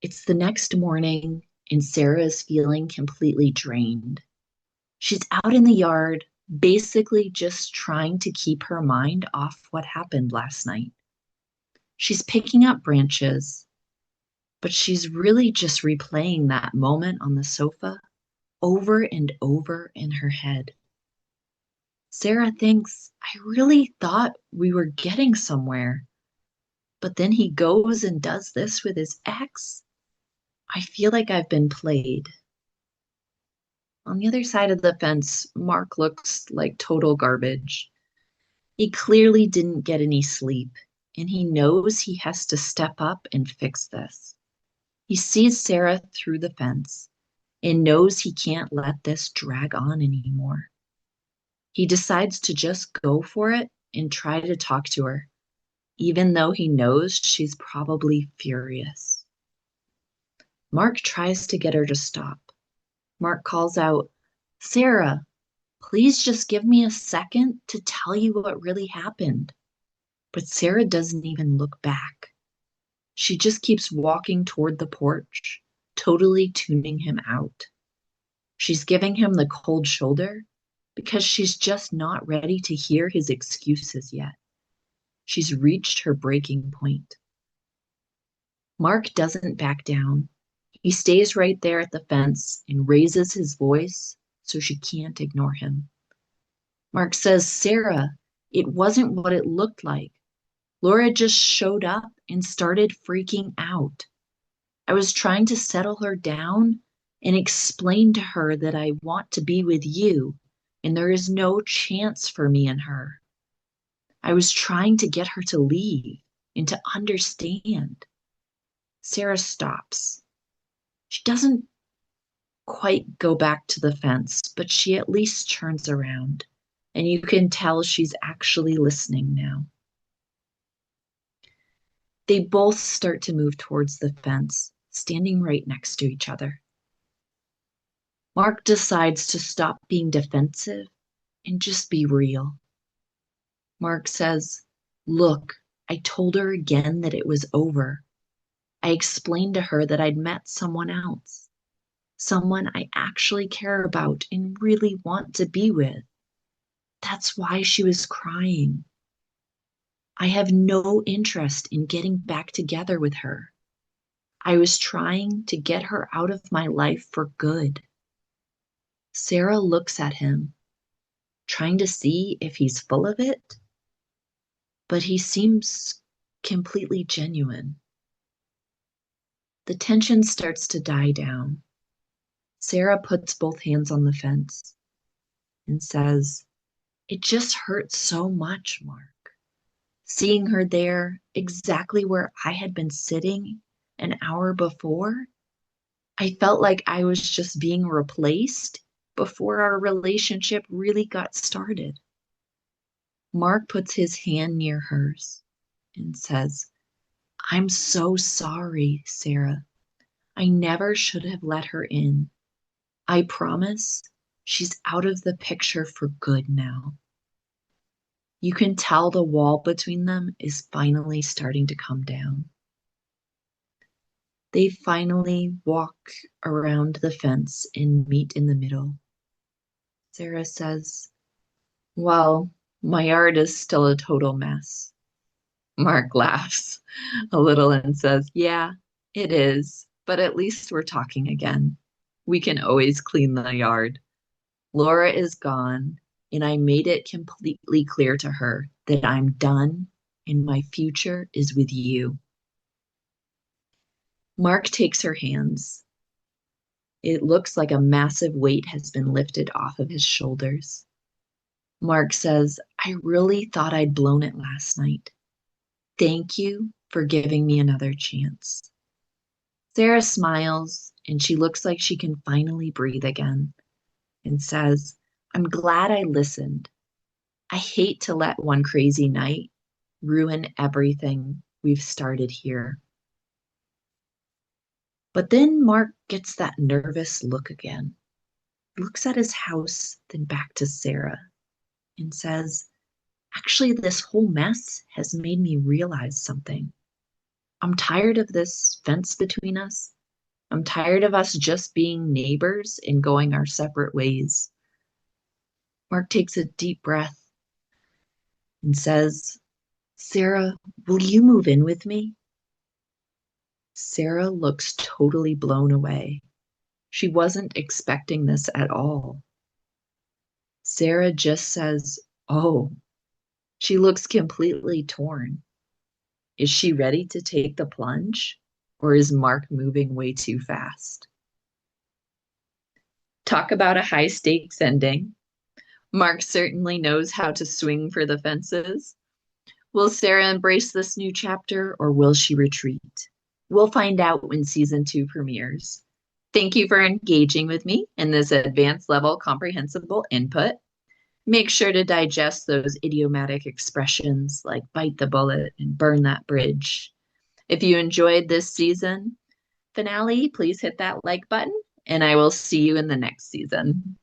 It's the next morning, and Sarah is feeling completely drained. She's out in the yard, basically just trying to keep her mind off what happened last night. She's picking up branches, but she's really just replaying that moment on the sofa over and over in her head. Sarah thinks, I really thought we were getting somewhere, but then he goes and does this with his ex. I feel like I've been played. On the other side of the fence, Mark looks like total garbage. He clearly didn't get any sleep, and he knows he has to step up and fix this. He sees Sarah through the fence and knows he can't let this drag on anymore. He decides to just go for it and try to talk to her, even though he knows she's probably furious. Mark tries to get her to stop. Mark calls out, Sarah, please just give me a second to tell you what really happened. But Sarah doesn't even look back. She just keeps walking toward the porch, totally tuning him out. She's giving him the cold shoulder because she's just not ready to hear his excuses yet. She's reached her breaking point. Mark doesn't back down. He stays right there at the fence and raises his voice so she can't ignore him. Mark says, Sarah, it wasn't what it looked like. Laura just showed up and started freaking out. I was trying to settle her down and explain to her that I want to be with you and there is no chance for me and her. I was trying to get her to leave and to understand. Sarah stops. She doesn't quite go back to the fence, but she at least turns around, and you can tell she's actually listening now. They both start to move towards the fence, standing right next to each other. Mark decides to stop being defensive and just be real. Mark says, Look, I told her again that it was over. I explained to her that I'd met someone else, someone I actually care about and really want to be with. That's why she was crying. I have no interest in getting back together with her. I was trying to get her out of my life for good. Sarah looks at him, trying to see if he's full of it, but he seems completely genuine. The tension starts to die down. Sarah puts both hands on the fence and says, It just hurts so much, Mark. Seeing her there, exactly where I had been sitting an hour before, I felt like I was just being replaced before our relationship really got started. Mark puts his hand near hers and says, I'm so sorry, Sarah. I never should have let her in. I promise she's out of the picture for good now. You can tell the wall between them is finally starting to come down. They finally walk around the fence and meet in the middle. Sarah says, Well, my yard is still a total mess. Mark laughs a little and says, Yeah, it is, but at least we're talking again. We can always clean the yard. Laura is gone, and I made it completely clear to her that I'm done and my future is with you. Mark takes her hands. It looks like a massive weight has been lifted off of his shoulders. Mark says, I really thought I'd blown it last night. Thank you for giving me another chance. Sarah smiles, and she looks like she can finally breathe again and says, I'm glad I listened. I hate to let one crazy night ruin everything we've started here. But then Mark gets that nervous look again, looks at his house, then back to Sarah, and says, Actually, this whole mess has made me realize something. I'm tired of this fence between us. I'm tired of us just being neighbors and going our separate ways. Mark takes a deep breath and says, Sarah, will you move in with me? Sarah looks totally blown away. She wasn't expecting this at all. Sarah just says, oh. She looks completely torn. Is she ready to take the plunge? Or is Mark moving way too fast? Talk about a high stakes ending. Mark certainly knows how to swing for the fences. Will Sarah embrace this new chapter or will she retreat? We'll find out when season 2 premieres. Thank you for engaging with me in this advanced level comprehensible input. Make sure to digest those idiomatic expressions like bite the bullet and burn that bridge. If you enjoyed this season finale, please hit that like button, and I will see you in the next season.